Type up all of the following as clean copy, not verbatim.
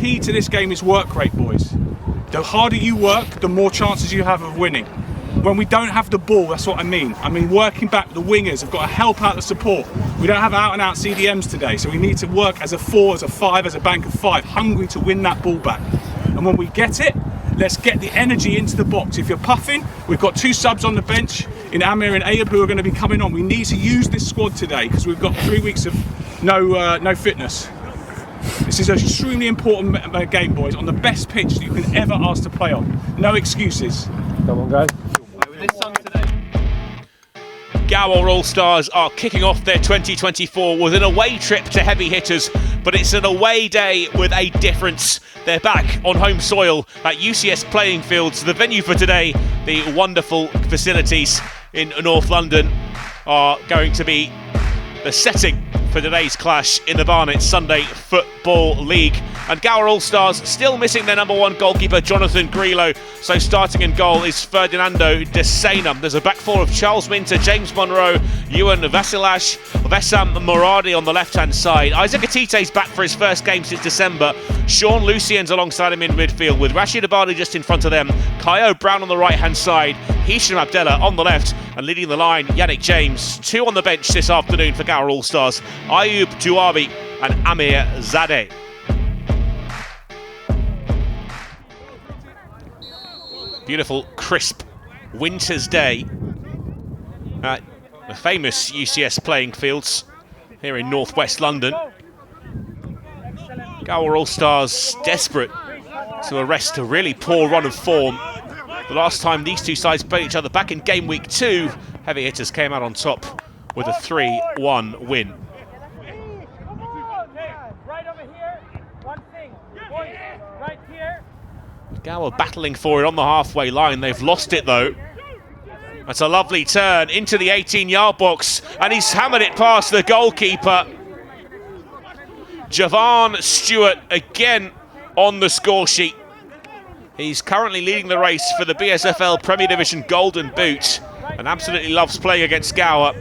key to this game is work rate, boys. The harder you work, the more chances you have of winning. When we don't have the ball, that's what I mean. I mean, working back, the wingers have got to help out the support. We don't have out-and-out CDMs today, so we need to work as a 4, as a 5, as a bank of 5, hungry to win that ball back. And when we get it, let's get the energy into the box. If you're puffing, we've got 2 subs on the bench in Amir and Ayub who are going to be coming on. We need to use this squad today because we've got 3 weeks of no fitness. This is an extremely important game, boys, on the best pitch that you can ever ask to play on. No excuses. Come on, guys. Gower Allstars are kicking off their 2024 with an away trip to heavy hitters, but it's an away day with a difference. They're back on home soil at UCS playing fields. The venue for today, the wonderful facilities in North London, are going to be the setting for today's clash in the Barnet Sunday Football League. And Gower Allstars still missing their number 1 goalkeeper, Jonathan Grillo. So starting in goal is Ferdinando De Sena. There's a back 4 of Charles Minter, James Monroe, Ewan Vasilash, Vessam Moradi on the left-hand side. Isaac Atite's back for his first game since December. Sean Lucien's alongside him in midfield with Rashid Abadi just in front of them. Kaio Brown on the right-hand side. Hisham Abdallah on the left. And leading the line, Yannick James. 2 on the bench this afternoon for Gower Allstars. Ayub Duabi and Amir Zadeh. Beautiful, crisp winter's day at the famous UCS playing fields here in northwest London. Gower Allstars desperate to arrest a really poor run of form. The last time these two sides played each other back in Gameweek 2, heavy hitters came out on top with a 3-1 win. Gower battling for it on the halfway line. They've lost it though. That's a lovely turn into the 18-yard box, and he's hammered it past the goalkeeper. Javan Stewart again on the score sheet. He's currently leading the race for the BSFL Premier Division Golden Boot and absolutely loves playing against Gower.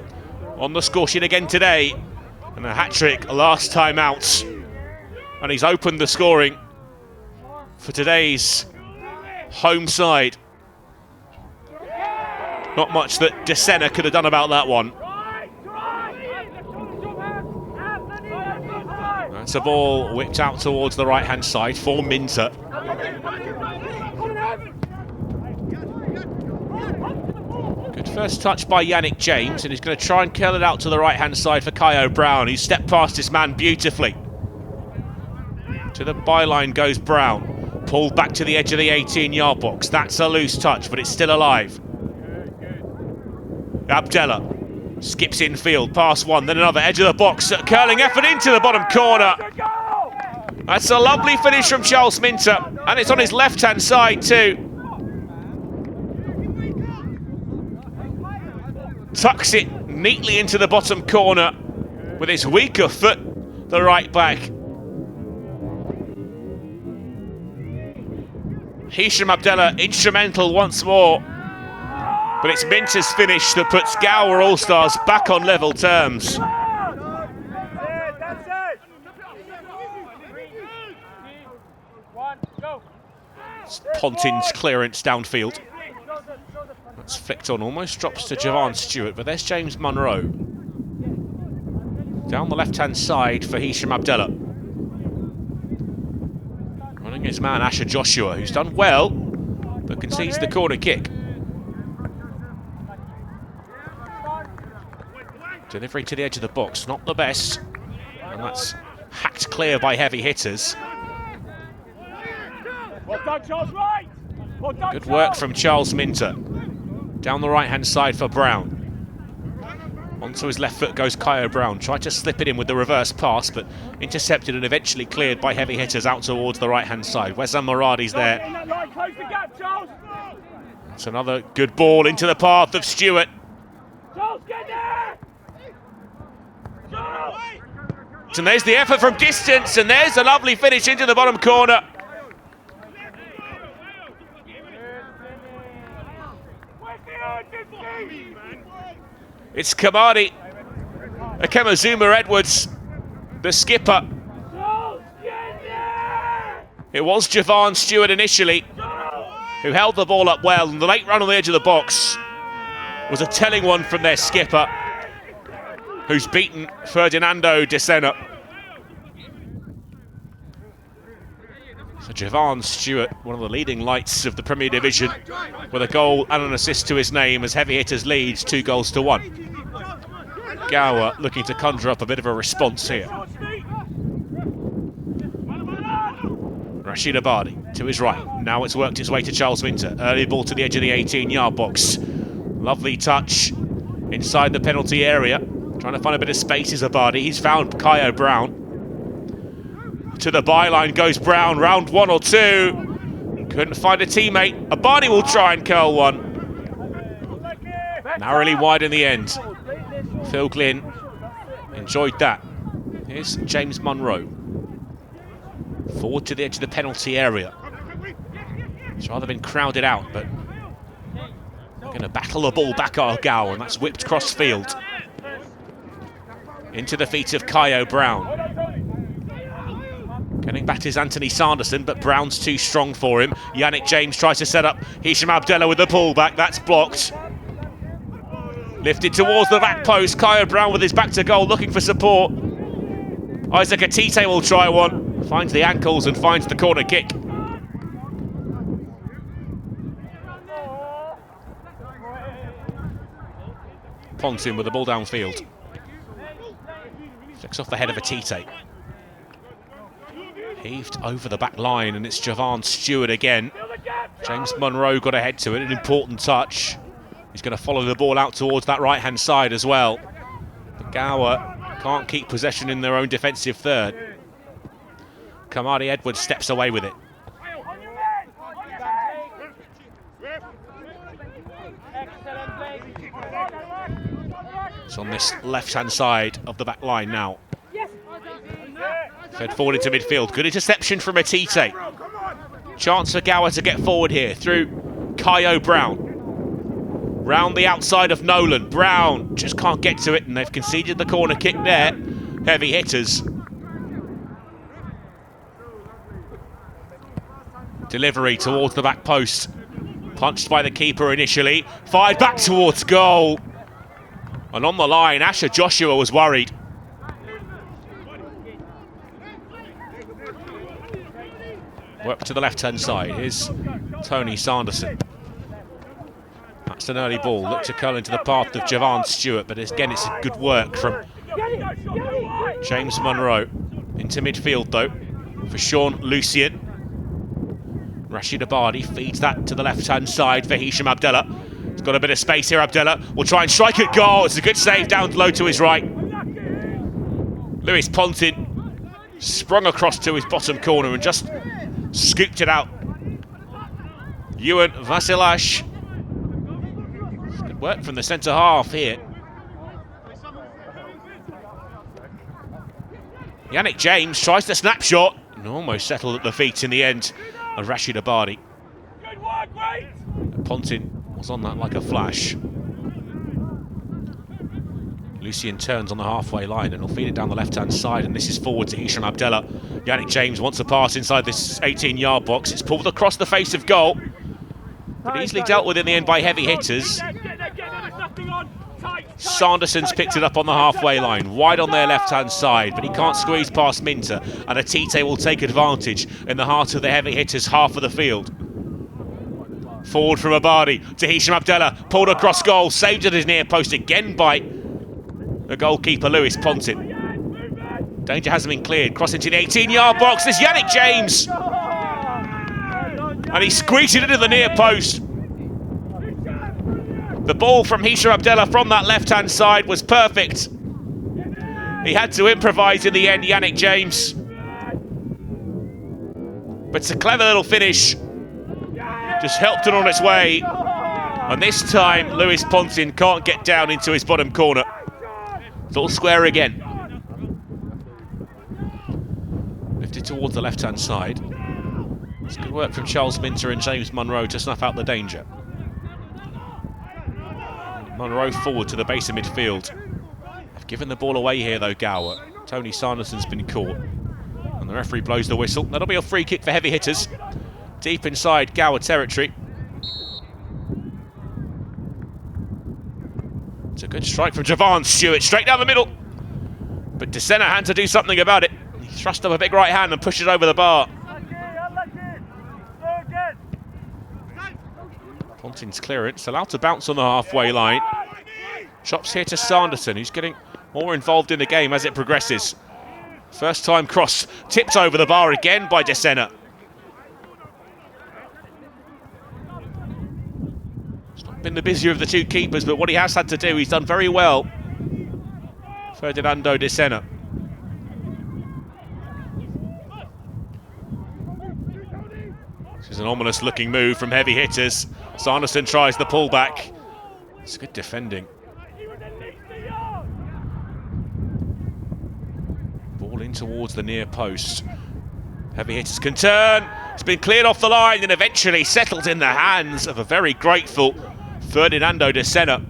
On the score sheet again today, and a hat-trick last time out. And he's opened the scoring for today's home side. Not much that De Sena could have done about that one. That's a ball whipped out towards the right-hand side for Minter. Good first touch by Yannick James, and he's going to try and curl it out to the right-hand side for Kaio Brown. He's stepped past his man beautifully. To the byline goes Brown. Pulled back to the edge of the 18-yard box. That's a loose touch, but it's still alive. Abdallah skips infield, pass one, then another, edge of the box, curling effort into the bottom corner. That's a lovely finish from Charles Minter, and it's on his left-hand side too. Tucks it neatly into the bottom corner with his weaker foot, the right back. Hisham Abdallah instrumental once more, but it's Minter's finish that puts Gower Allstars back on level terms. Pontin's clearance downfield. That's flicked on, almost drops to Javan Stewart, but there's James Monroe. Down the left-hand side for Hisham Abdallah. Running his man Asher Joshua, who's done well, but concedes the corner kick. Delivery to the edge of the box, not the best. And that's hacked clear by heavy hitters. Good work from Charles Minter. Down the right-hand side for Brown. Onto his left foot goes Kaio Brown. Tried to slip it in with the reverse pass, but intercepted and eventually cleared by heavy hitters out towards the right-hand side. Wesam Moradi's there. That's another good ball into the path of Stewart. And there's the effort from distance, and there's a lovely finish into the bottom corner. It's Kamadi Akemazuma Edwards, the skipper. It was Javan Stewart initially who held the ball up well, and the late run on the edge of the box was a telling one from their skipper, who's beaten Ferdinando de Sena. So Javan Stewart, one of the leading lights of the Premier Division, with a goal and an assist to his name as Heavy Hitters leads 2-1. Gower looking to conjure up a bit of a response here. Rashid Abadi to his right. Now it's worked its way to Charles Minter. Early ball to the edge of the 18-yard box. Lovely touch inside the penalty area. Trying to find a bit of space is Abadi. He's found Kyo Brown. To the byline goes Brown. Round 1 or 2. Couldn't find a teammate. Abadi will try and curl one. Narrowly wide in the end. Phil Glynn enjoyed that. Here's James Munro. Forward to the edge of the penalty area. It's rather been crowded out, but going to battle the ball back, Gower, and that's whipped cross field. Into the feet of Kyo Brown. Getting back is Anthony Sanderson, but Brown's too strong for him. Yannick James tries to set up Hisham Abdallah with the pullback. That's blocked. Lifted towards the back post. Kyo Brown with his back to goal, looking for support. Isaac Atite will try one. Finds the ankles and finds the corner kick. Pontin with the ball downfield. Flicks off the head of Atite. Heaved over the back line, and it's Javan Stewart again. James Munro got ahead to it, an important touch. He's going to follow the ball out towards that right-hand side as well. But Gower can't keep possession in their own defensive third. Kamari Edwards steps away with it. It's on this left-hand side of the back line now. Fed forward into midfield. Good interception from Atite. Chance for Gower to get forward here through Kyo Brown. Round the outside of Nolan. Brown just can't get to it, and they've conceded the corner kick there. Heavy Hitters. Delivery towards the back post. Punched by the keeper initially. Fired back towards goal. And on the line, Asher Joshua was worried. Work to the left-hand side. Here's Tony Sanderson. That's an early ball. Look to curl into the path of Javan Stewart, but again, it's good work from James Munro. Into midfield, though, for Sean Lucien. Rashid Abadi feeds that to the left-hand side for Hisham Abdallah. He's got a bit of space here, Abdallah. Will try and strike at goal. It's a good save down low to his right. Lewis Pontin sprung across to his bottom corner and just scooped it out. Ewan Vasilash. Good work from the centre half here. Yannick James tries the snapshot and almost settled at the feet in the end of Rashid Abadi. Pontin was on that like a flash. Lucien turns on the halfway line and he'll feed it down the left-hand side, and this is forward to Hisham Abdallah. Yannick James wants a pass inside this 18-yard box. It's pulled across the face of goal, but easily dealt with in the end by Heavy Hitters. Sanderson's picked it up on the halfway line, wide on their left-hand side, but he can't squeeze past Minter, and Atite will take advantage in the heart of the Heavy Hitters' half of the field. Forward from Abadi to Hisham Abdallah, pulled across goal, saved at his near post again by the goalkeeper Lewis Pontin. Danger hasn't been cleared, cross into the 18-yard box, there's Yannick James! And he squeezed it into the near post. The ball from Hisham Abdallah from that left-hand side was perfect. He had to improvise in the end, Yannick James. But it's a clever little finish. Just helped it on its way. And this time, Lewis Pontin can't get down into his bottom corner. It's all square again. Lifted towards the left-hand side. It's good work from Charles Minter and James Munro to snuff out the danger. Munro forward to the base of midfield. They've given the ball away here though, Gower. Tony Sanderson's been caught. And The referee blows the whistle. That'll be a free kick for Heavy Hitters. Deep inside Gower territory. It's a good strike from Javon Stewart, straight down the middle. But DeSena had to do something about it. He thrust up a big right hand and pushed it over the bar. Ponting's clearance, allowed to bounce on the halfway line. Chops here to Sanderson, who's getting more involved in the game as it progresses. First time cross, tipped over the bar again by DeSena. He's not been the busier of the two keepers, but what he has had to do, he's done very well. Ferdinando DeSena. This is an ominous looking move from Heavy Hitters. Sanderson tries the pullback. It's good defending. Ball in towards the near post. Heavy Hitters can turn. It's been cleared off the line and eventually settled in the hands of a very grateful Ferdinando DeSena.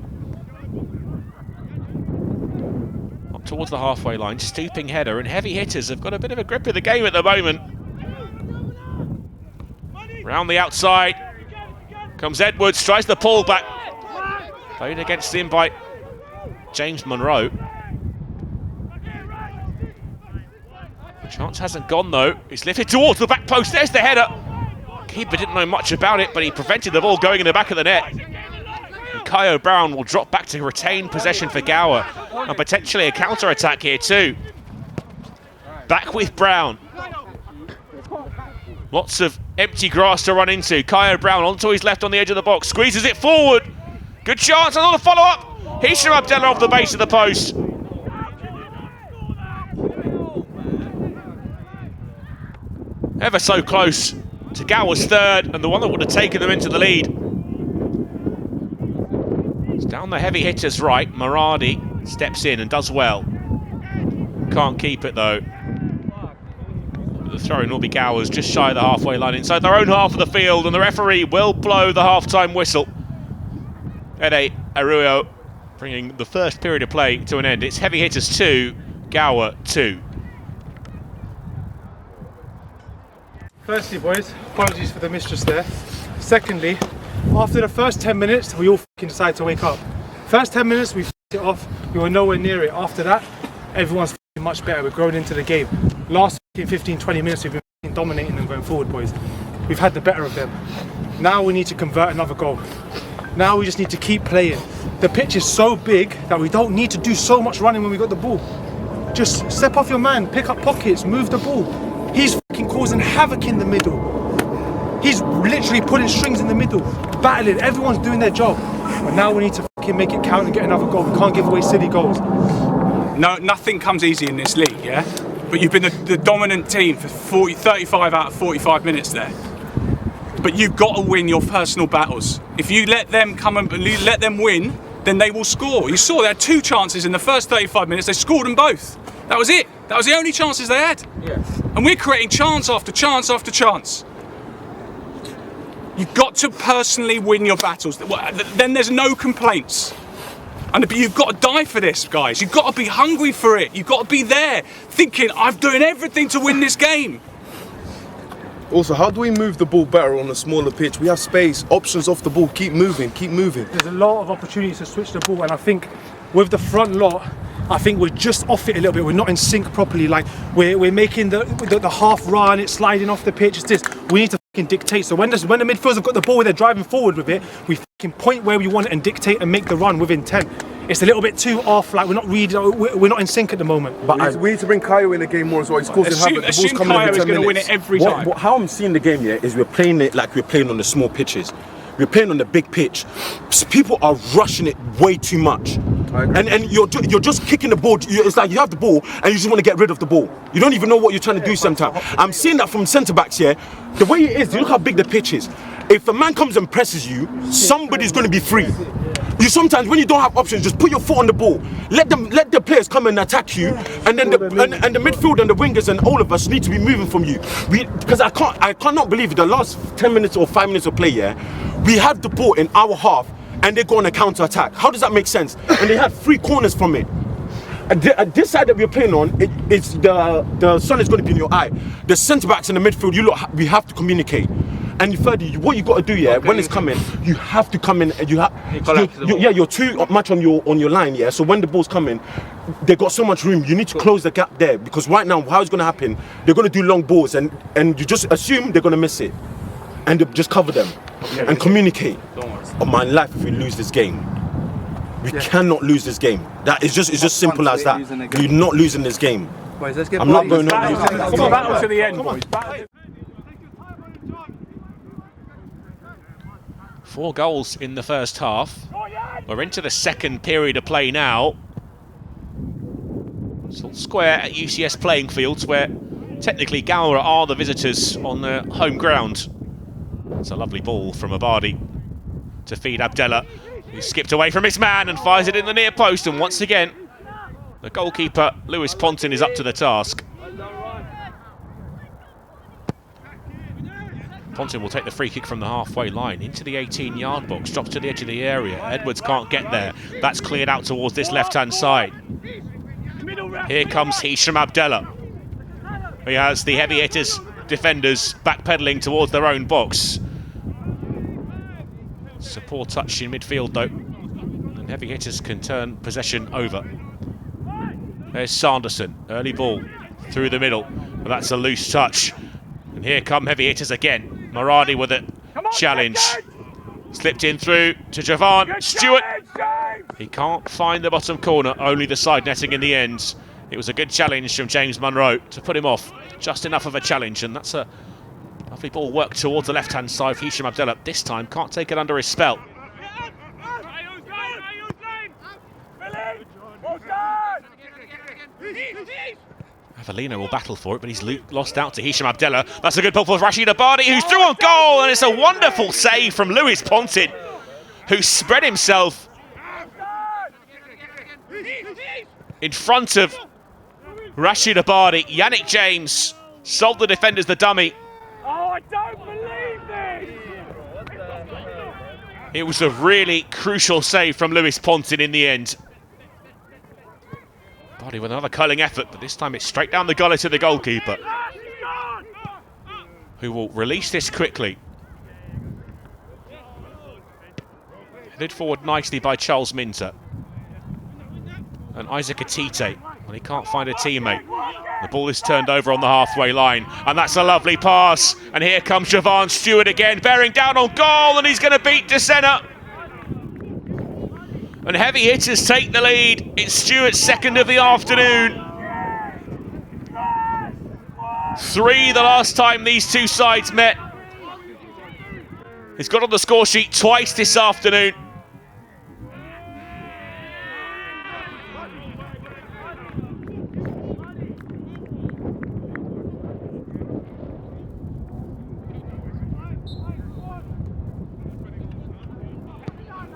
Up towards the halfway line, stooping header, and Heavy Hitters have got a bit of a grip of the game at the moment. Round the outside comes Edwards, tries the pull back. Played against him by James Monroe. The chance hasn't gone though. It's lifted towards the back post. There's the header. Keeper didn't know much about it, but he prevented the ball going in the back of the net. And Kyo Brown will drop back to retain possession for Gower. And potentially a counter-attack here too. Back with Brown. Lots of empty grass to run into. Kyo Brown onto his left on the edge of the box. Squeezes it forward. Good chance, another follow-up. Hisham Abdallah off the base of the post. Ever so close to Gower's third, and the one that would have taken them into the lead. It's down the Heavy Hitters right. Maradi steps in and does well. Can't keep it though. The throw-in will be Gower's, just shy of the halfway line inside their own half of the field, and the referee will blow the half-time whistle. Ede Arroyo bringing the first period of play to an end. It's Heavy Hitters 2, Gower 2. Firstly, boys, apologies for the mistress there. Secondly, after the first 10 minutes, we all f***ing decided to wake up. First 10 minutes, we f***ed it off. We were nowhere near it. After that, everyone's f***ing much better. We're growing into the game. Last 15-20 minutes, we've been f***ing dominating and going forward, boys. We've had the better of them. Now we need to convert another goal. Now we just need to keep playing. The pitch is so big that we don't need to do so much running when we got the ball. Just step off your man, pick up pockets, move the ball. He's fucking causing havoc in the middle. He's literally pulling strings in the middle, battling. Everyone's doing their job. But now we need to fucking make it count and get another goal. We can't give away silly goals. No, nothing comes easy in this league, yeah? But you've been the dominant team for 35 out of 45 minutes there. But you've got to win your personal battles. If you let them come and let them win, then they will score. You saw they had 2 chances in the first 35 minutes. They scored them both. That was it. That was the only chances they had. Yes. And we're creating chance after chance after chance. You've got to personally win your battles. Then there's no complaints. And you've got to die for this, guys. You've got to be hungry for it. You've got to be there, thinking, I'm doing everything to win this game. Also, how do we move the ball better on a smaller pitch? We have space, options off the ball, keep moving, keep moving. There's a lot of opportunities to switch the ball, and I think with the front lot, I think we're just off it a little bit. We're not in sync properly. Like we're making the half run, it's sliding off the pitch. It's this. We need to fucking dictate. So when the midfielders have got the ball, they're driving forward with it. We fucking point where we want it and dictate and make the run with intent. It's a little bit too off. Like we're not in sync at the in the moment. But we need to bring Kyo in the game more as well. He's causing havoc. The ball's coming every 10 minutes. Going to win it every time. How I'm seeing the game here is we're playing it like we're playing on the small pitches. We're playing on the big pitch. People are rushing it way too much. And you're just kicking the ball. It's like you have the ball and you just want to get rid of the ball. You don't even know what you're trying to do sometimes. I'm seeing that from centre backs here. The way it is, you look how big the pitch is. If a man comes and presses you, somebody's going to be free. You sometimes, when you don't have options, just put your foot on the ball. Let the players come and attack you, and then the midfield and the wingers and all of us need to be moving from you. Because I cannot believe it. The last 10 minutes or 5 minutes of play, yeah, we had the ball in our half, and they go on a counter attack. How does that make sense? And they had 3 corners from it. This side that we're playing on, it's the sun is going to be in your eye. The centre backs in the midfield, we have to communicate. And thirdly, what you got to do, when it's coming, you have to come in and you're too much on your line, so when the ball's coming, they got so much room. You need to close the gap there, because right now, how it's going to happen? They're going to do long balls, and you just assume they're going to miss it, and just cover them and communicate. On my life, if we lose this game, we cannot lose this game. It's just simple as that. We're not losing this game. I'm not going to lose. Come on, battle to the end, boys. 4 goals in the first half. We're into the second period of play now. Salt Square at UCS playing fields, where technically Gower are the visitors on the home ground. It's a lovely ball from Abadi to feed Abdallah, who skipped away from his man and fires it in the near post. And once again, the goalkeeper, Lewis Pontin, is up to the task. Pontin will take the free kick from the halfway line into the 18-yard box, drops to the edge of the area. Edwards can't get there. That's cleared out towards this left-hand side. Here comes Hisham Abdallah. He has the heavy hitters, defenders, backpedaling towards their own box. It's a poor touch in midfield though, and heavy hitters can turn possession over. There's Sanderson, early ball through the middle, but that's a loose touch. And here come heavy hitters again. Maradi with it, challenge. Slipped in through to Javan Stewart. He can't find the bottom corner, only the side netting in the end. It was a good challenge from James Munro to put him off. Just enough of a challenge, and that's a lovely ball worked towards the left-hand side for Hisham Abdallah. This time can't take it under his spell. Avellino will battle for it, but he's lost out to Hisham Abdallah. That's a good ball for Rashid Abadi, who's through on goal, and it's a wonderful save from Lewis Pontin, who spread himself in front of Rashid Abadi. Yannick James sold the defenders the dummy. Oh, I don't believe this! It was a really crucial save from Lewis Pontin in the end. Body with another curling effort, but this time it's straight down the gullet to the goalkeeper, who will release this quickly. Headed forward nicely by Charles Minter. And Isaac Atite, well, he can't find a teammate. The ball is turned over on the halfway line, and that's a lovely pass. And here comes Javan Stewart again, bearing down on goal, and he's going to beat DeSena. And heavy hitters take the lead. It's Stewart's second of the afternoon. 3 the last time these two sides met. He's got on the score sheet twice this afternoon.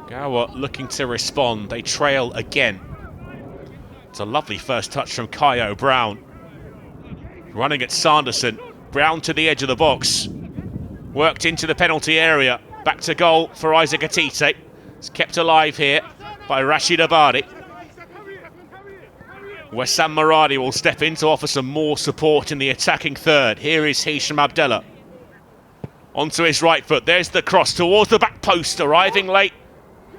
Gower looking to respond. They trail again. It's a lovely first touch from Kaio Brown. Running at Sanderson. Brown to the edge of the box. Worked into the penalty area. Back to goal for Isaac Atite. It's kept alive here by Rashid Abadi. Wessam Maradi will step in to offer some more support in the attacking third. Here is Hisham Abdallah. Onto his right foot. There's the cross towards the back post. Arriving late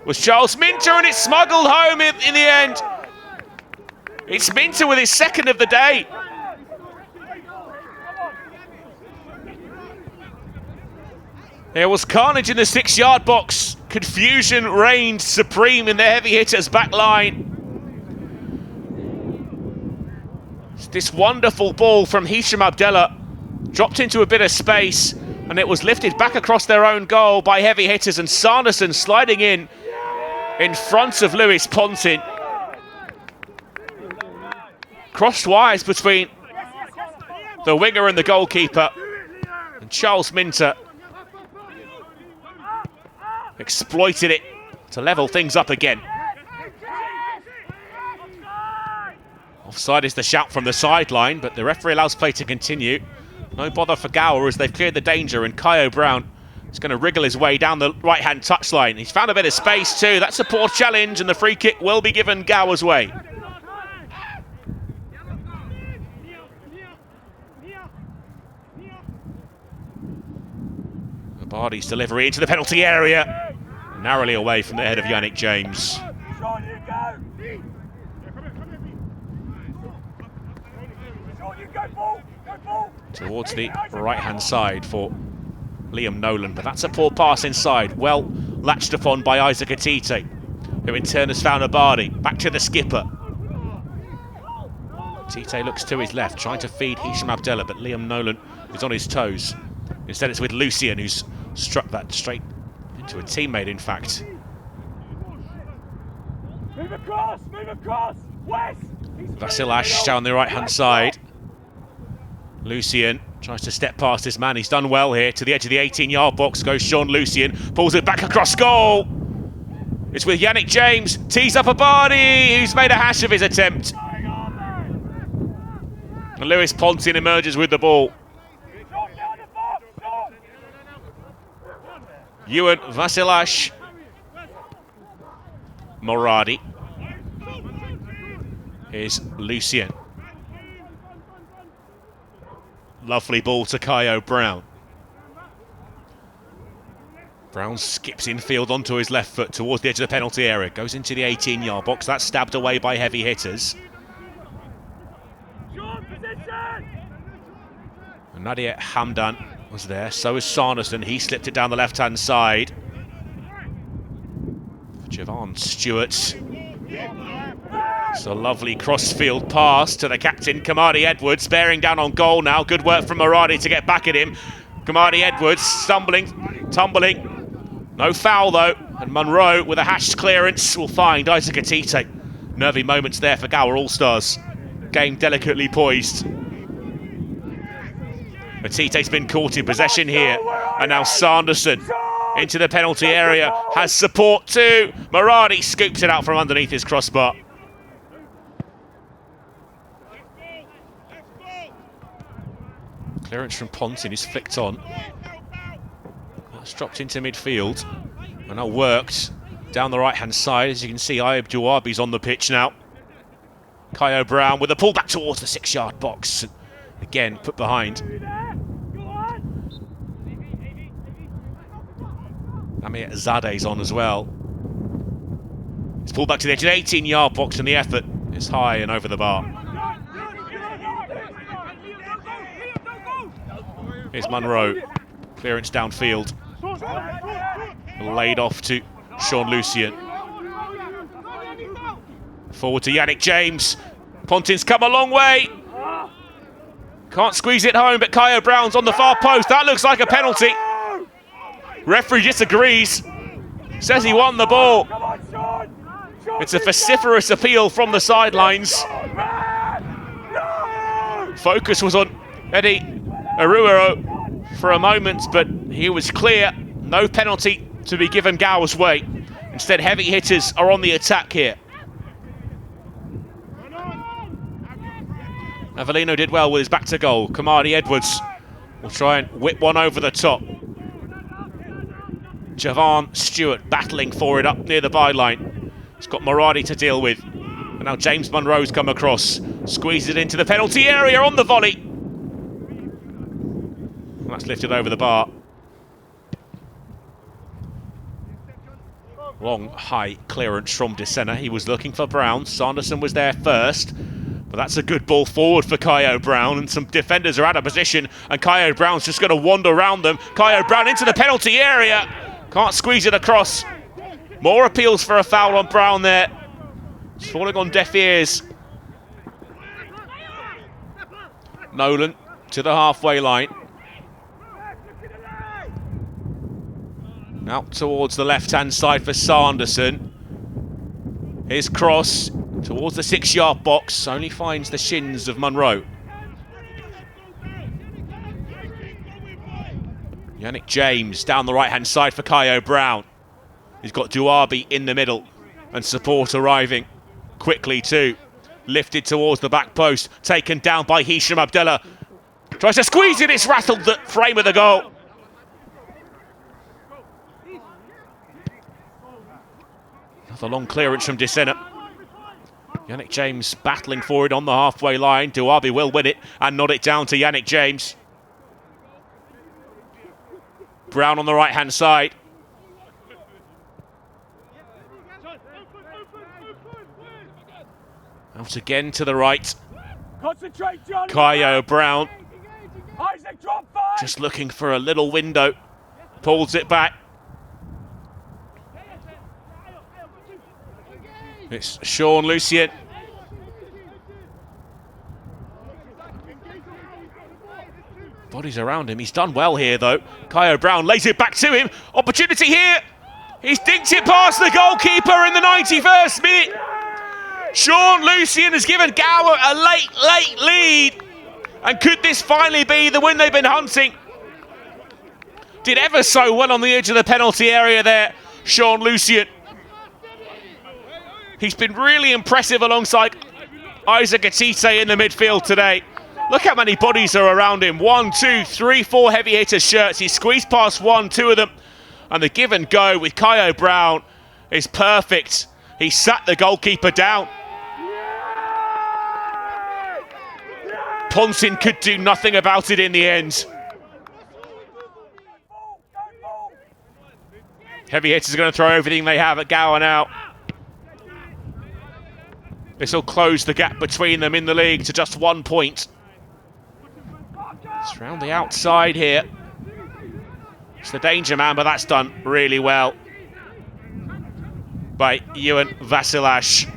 was Charles Minter, and it's smuggled home in the end. It's Minter with his second of the day. There was carnage in the 6-yard box. Confusion reigned supreme in the heavy hitters' back line. This wonderful ball from Hisham Abdallah dropped into a bit of space, and it was lifted back across their own goal by heavy hitters, and Sanderson sliding in front of Lewis Pontin. Crossed wires between the winger and the goalkeeper, and Charles Minter exploited it to level things up again. Offside is the shout from the sideline, but the referee allows play to continue. No bother for Gower as they've cleared the danger, and Kaio Brown is going to wriggle his way down the right-hand touchline. He's found a bit of space too. That's a poor challenge, and the free kick will be given Gower's way. Bardi's delivery into the penalty area. Narrowly away from the head of Yannick James. Towards the right-hand side for Liam Nolan, but that's a poor pass inside. Well latched upon by Isaac Atite, who in turn has found a Bardi. Back to the skipper. Atite looks to his left, trying to feed Hisham Abdallah, but Liam Nolan is on his toes. Instead it's with Lucien, who's struck that straight into a teammate, in fact. Move across, West! Vasilash down the right-hand side. Lucien tries to step past this man. He's done well here. To the edge of the 18-yard box goes Sean Lucien. Pulls it back across goal. It's with Yannick James. Tees up a Bardi, who's made a hash of his attempt. And Lewis Pontin emerges with the ball. Ewan Vasilash. Moradi. Here's Lucien. Lovely ball to Kaio Brown. Brown skips infield onto his left foot towards the edge of the penalty area. Goes into the 18-yard box. That's stabbed away by heavy hitters. And Nadia Hamdan was there. So is Sarnison. He slipped it down the left-hand side. Javon Stewart. It's a lovely cross-field pass to the captain, Kamadi Edwards, bearing down on goal now. Good work from Moradi to get back at him. Kamadi Edwards stumbling, tumbling. No foul though. And Munro with a hashed clearance will find Isaac Atite. Nervy moments there for Gower Allstars. Game delicately poised. Atite's been caught in possession here. And now Sanderson into the penalty area. Has support too. Moradi scoops it out from underneath his crossbar. Clearance from Pontin is flicked on. That's dropped into midfield. And now worked down the right-hand side. As you can see, Ayub Duabi's on the pitch now. Kaio Brown with a pull back towards the 6-yard box. Again, put behind. Amir Zade's on as well. It's pulled back to the edge of the 18-yard box, and the effort is high and over the bar. Here's Munro. Clearance downfield. Laid off to Sean Lucien. Forward to Yannick James. Pontin's come a long way. Can't squeeze it home, but Kaio Brown's on the far post. That looks like a penalty. Referee disagrees. Says he won the ball. It's a vociferous appeal from the sidelines. Focus was on Eddie Aruero for a moment, but he was clear. No penalty to be given Gower's way. Instead, heavy hitters are on the attack here. Avellino did well with his back to goal. Kamadi Edwards will try and whip one over the top. Javon Stewart battling for it up near the byline. He's got Moradi to deal with. And now James Munro's come across. Squeezes it into the penalty area on the volley. And that's lifted over the bar. Long, high clearance from De Sena. He was looking for Brown. Sanderson was there first. But that's a good ball forward for Kaio Brown, and some defenders are out of position, and Kaio Brown's just going to wander around them. Kaio Brown into the penalty area. Can't squeeze it across. More appeals for a foul on Brown there. It's falling on deaf ears. Nolan to the halfway line. Out towards the left-hand side for Sanderson. His cross towards the 6-yard box, only finds the shins of Munro. Yannick James down the right-hand side for Kaio Brown. He's got Duabi in the middle, and support arriving quickly too. Lifted towards the back post, taken down by Hisham Abdallah. Tries to squeeze it, it's rattled the frame of the goal. Another long clearance from De Sena. Yannick James battling for it on the halfway line. Duabi will win it and nod it down to Yannick James. Brown on the right-hand side. Out again to the right. Concentrate, John. Kaio Brown Isaac, drop 5. just looking for a little window. Pulls it back. It's Sean Lucien. Bodies around him. He's done well here, though. Kaio Brown lays it back to him. Opportunity here. He's dinked it past the goalkeeper in the 91st minute. Sean Lucien has given Gower a late lead. And could this finally be the win they've been hunting? Did ever so well on the edge of the penalty area there, Sean Lucien. He's been really impressive alongside Isaac Atite in the midfield today. Look how many bodies are around him. 1, 2, 3, 4 heavy hitter shirts. He squeezed past 1, 2 of them. And the give and go with Kaio Brown is perfect. He sat the goalkeeper down. Pontin could do nothing about it in the end. Heavy hitters are going to throw everything they have at Gower now. This will close the gap between them in the league to just 1 point. It's round the outside here. It's the danger man, but that's done really well by Ewan Vasilash.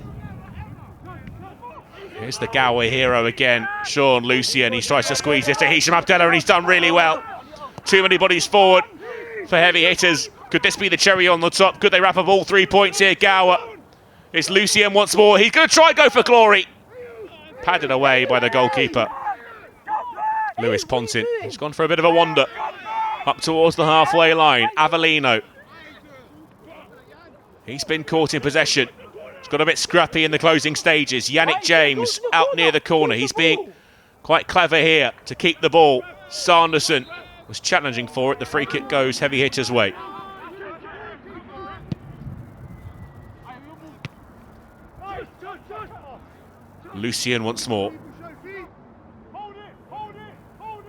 Here's the Gower hero again, Sean Lucien. He tries to squeeze this to Hisham Abdallah, and he's done really well. Too many bodies forward for heavy hitters. Could this be the cherry on the top? Could they wrap up all 3 points here, Gower? It's Lucien once more. He's going to try go for glory. Padded away by the goalkeeper. Lewis Pontin. He's gone for a bit of a wander. Up towards the halfway line. Avellino. He's been caught in possession. He's got a bit scrappy in the closing stages. Yannick James out near the corner. He's being quite clever here to keep the ball. Sanderson was challenging for it. The free kick goes heavy hitters' way. Lucien once more.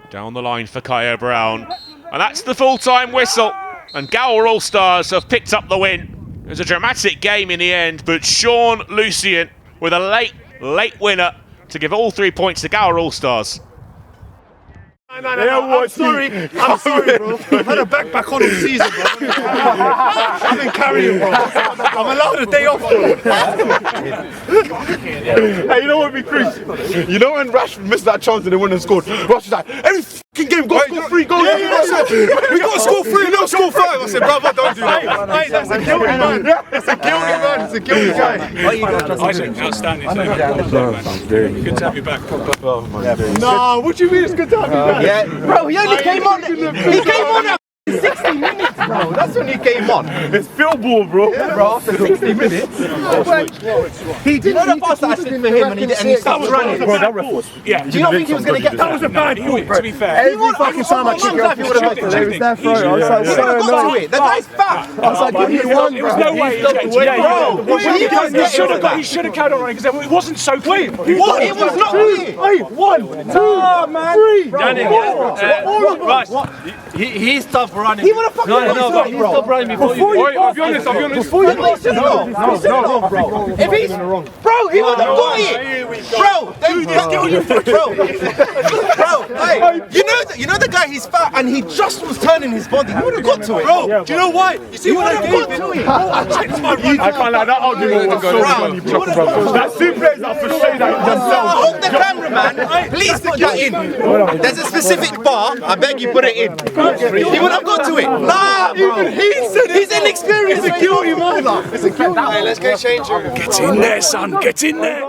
Down the line for Kaio Brown. And that's the full-time whistle. And Gower Allstars have picked up the win. It was a dramatic game in the end, but Sean Lucien with a late winner to give all 3 points to Gower Allstars. No, I'm sorry, bro. I've had a backpack on all season, bro. I've been carrying, bro. I'm allowed a day off, bro. Hey, you know what would be crazy? You know when Rashford missed that chance and they went and scored? Rashford's like, every fucking game, go score 3 goals. We got to score 3, not score 5. I said, brother, don't do that. Hey, that's a guilty man. That's a guilty man. That's a guilty guy. Isaac, outstanding. Good to have you back. No, what do you mean it's good to have you back? Yeah, bro, he only came on. He came on at 60 minutes, bro. That's when he came on. It's field ball, bro. Yeah, bro, after 60 minutes. He did not pass that for him and he stopped running. Bro, that ref was... Yeah. Do you not think he was going to get that? Was a bad ball, bro. To be fair. Every fucking time I kick off, he would have had it was their throw. I was like, so annoyed. The guy's fat. I was like, give me one, There was no way he was getting to bro. he should have carried on running because it wasn't so clear. What? It was not clear. 1, 2, 3. Right. He stopped running. He would have fucking he stopped running before you. I'll be honest. Before you no, bro. If he's bro, he would have got it. Bro, hey, you know the guy. He's fat and he just was turning his body. He would have got to it. Bro, do you know why? You see what I gave it? I can't like that argument was so funny, bro. That suplex are for sure that themselves. I hope the cameraman, please put that in. There's a specific bar. I beg you put it in. He would have got to it. Nah, bro. Even he said it. He's inexperienced. It's a guilty man. It's a guilty man. Let's go change him. Get in there, son. Get in there.